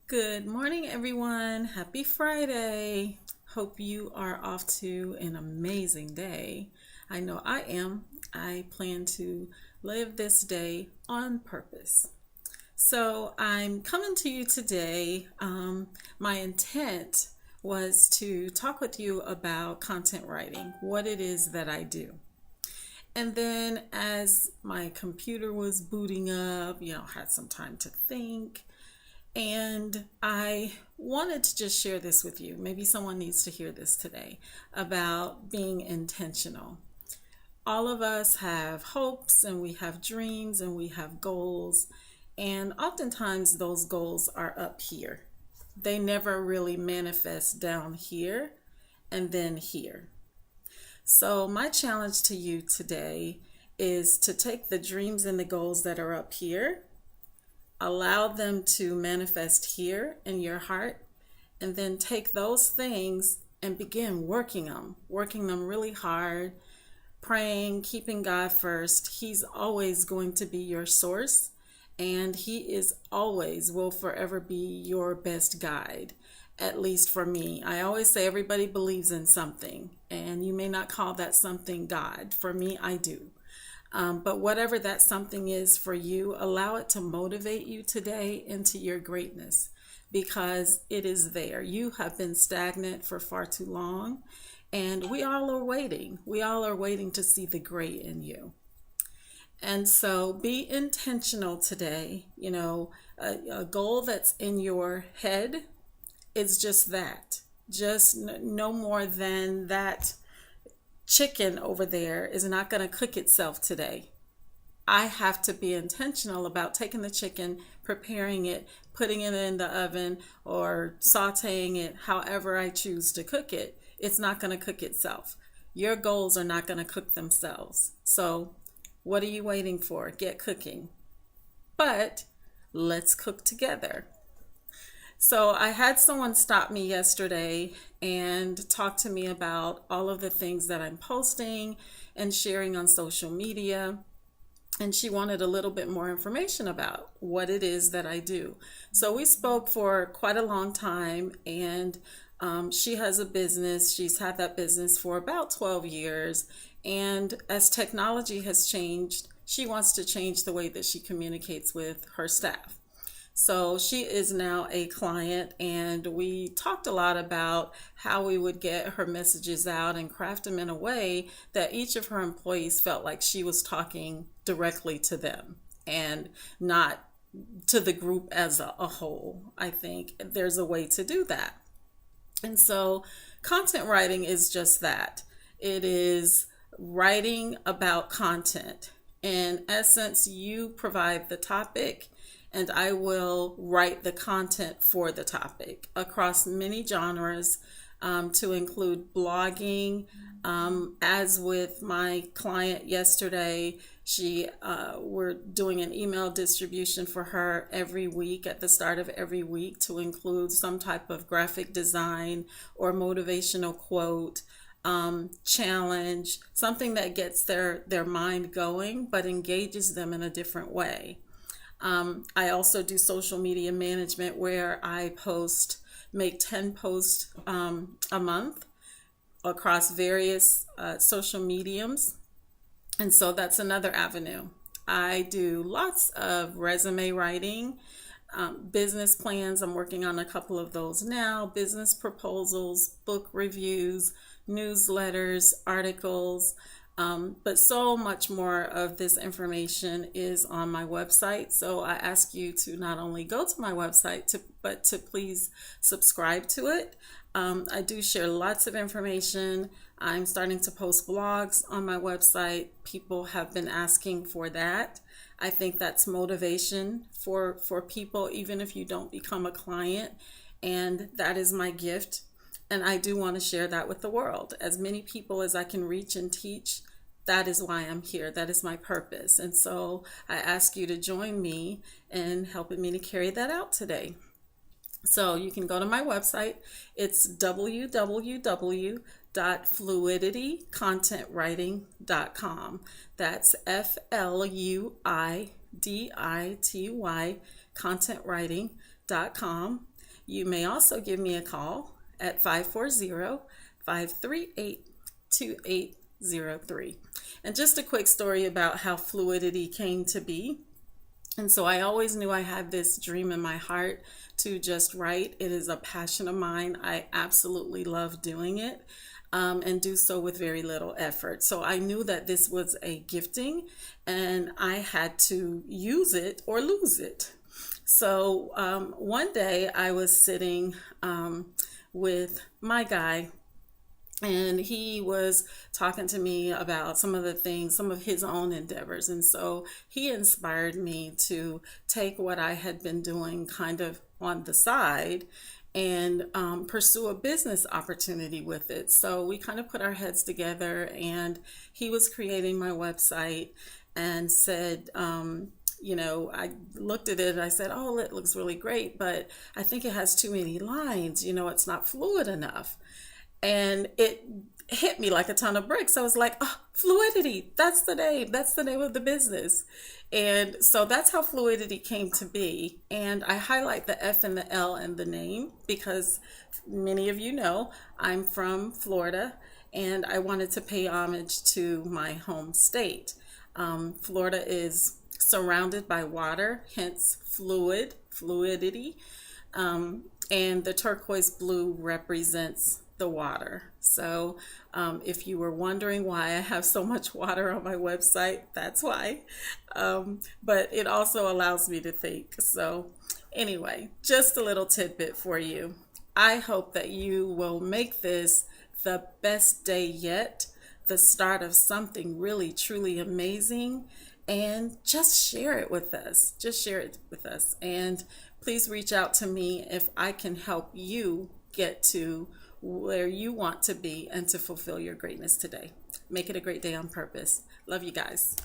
Good morning, everyone. Happy Friday. Hope you are off to an amazing day. I know I am. I plan to live this day on purpose. So I'm coming to you today. My intent was to talk with you about content writing, what it is that I do. And then as my computer was booting up, had some time to think. And I wanted to just share this with you. Maybe someone needs to hear this today about being intentional. All of us have hopes and we have dreams and we have goals. And oftentimes those goals are up here. They never really manifest down here and then here. So, my challenge to you today is to take the dreams and the goals that are up here, allow them to manifest here in your heart, and then take those things and begin working them really hard, praying, keeping God first. He's always going to be your source, and He is always, will forever be your best guide. At least for me. I always say everybody believes in something, and you may not call that something God. For me, I do. But whatever that something is for you, allow it to motivate you today into your greatness, because it is there. You have been stagnant for far too long, and we all are waiting. We all are waiting to see the great in you. And so be intentional today. A goal that's in your head is just that. Just no more than that chicken over there is not going to cook itself today. I have to be intentional about taking the chicken, preparing it, putting it in the oven, or sauteing it however I choose to cook it. It's not going to cook itself. Your goals are not going to cook themselves. So, what are you waiting for? Get cooking. But let's cook together. So I had someone stop me yesterday and talk to me about all of the things that I'm posting and sharing on social media. And she wanted a little bit more information about what it is that I do. So we spoke for quite a long time, and she has a business. She's had that business for about 12 years. And as technology has changed, she wants to change the way that she communicates with her staff. So she is now a client, and we talked a lot about how we would get her messages out and craft them in a way that each of her employees felt like she was talking directly to them and not to the group as a whole. I think there's a way to do that. And so content writing is just that. It is writing about content. In essence, you provide the topic, and I will write the content for the topic across many genres, to include blogging. As with my client yesterday, we're doing an email distribution for her every week, at the start of every week, to include some type of graphic design or motivational quote, challenge, something that gets their mind going but engages them in a different way. I also do social media management, where I make 10 posts a month across various social mediums. And so that's another avenue. I do lots of resume writing, business plans. I'm working on a couple of those now, business proposals, book reviews, newsletters, articles. But so much more of this information is on my website. So I ask you to not only go to my website, but to please subscribe to it. I do share lots of information. I'm starting to post blogs on my website. People have been asking for that. I think that's motivation for people, even if you don't become a client. And that is my gift. And I do want to share that with the world. As many people as I can reach and teach, that is why I'm here. That is my purpose. And so I ask you to join me in helping me to carry that out today. So you can go to my website. It's www.fluiditycontentwriting.com. That's FLUIDITY contentwriting.com. You may also give me a call at 540-538-2803. And just a quick story about how fluidity came to be. And so I always knew I had this dream in my heart to just write. It is a passion of mine. I absolutely love doing it. And do so with very little effort. So I knew that this was a gifting and I had to use it or lose it. So one day I was sitting with my guy, and he was talking to me about some of the things, some of his own endeavors. And so he inspired me to take what I had been doing kind of on the side and pursue a business opportunity with it. So we kind of put our heads together, and he was creating my website and said, I looked at it and I said, oh, it looks really great, but I think it has too many lines. It's not fluid enough. And it hit me like a ton of bricks. I was like, oh, fluidity, that's the name. That's the name of the business. And so that's how fluidity came to be. And I highlight the F and the L in the name because many of you know I'm from Florida, and I wanted to pay homage to my home state. Florida is surrounded by water, hence fluidity. And the turquoise blue represents the water. So if you were wondering why I have so much water on my website, that's why. But it also allows me to think. So anyway, just a little tidbit for you. I hope that you will make this the best day yet, the start of something really, truly amazing. And just share it with us. Just share it with us. And please reach out to me if I can help you get to where you want to be and to fulfill your greatness today. Make it a great day on purpose. Love you guys.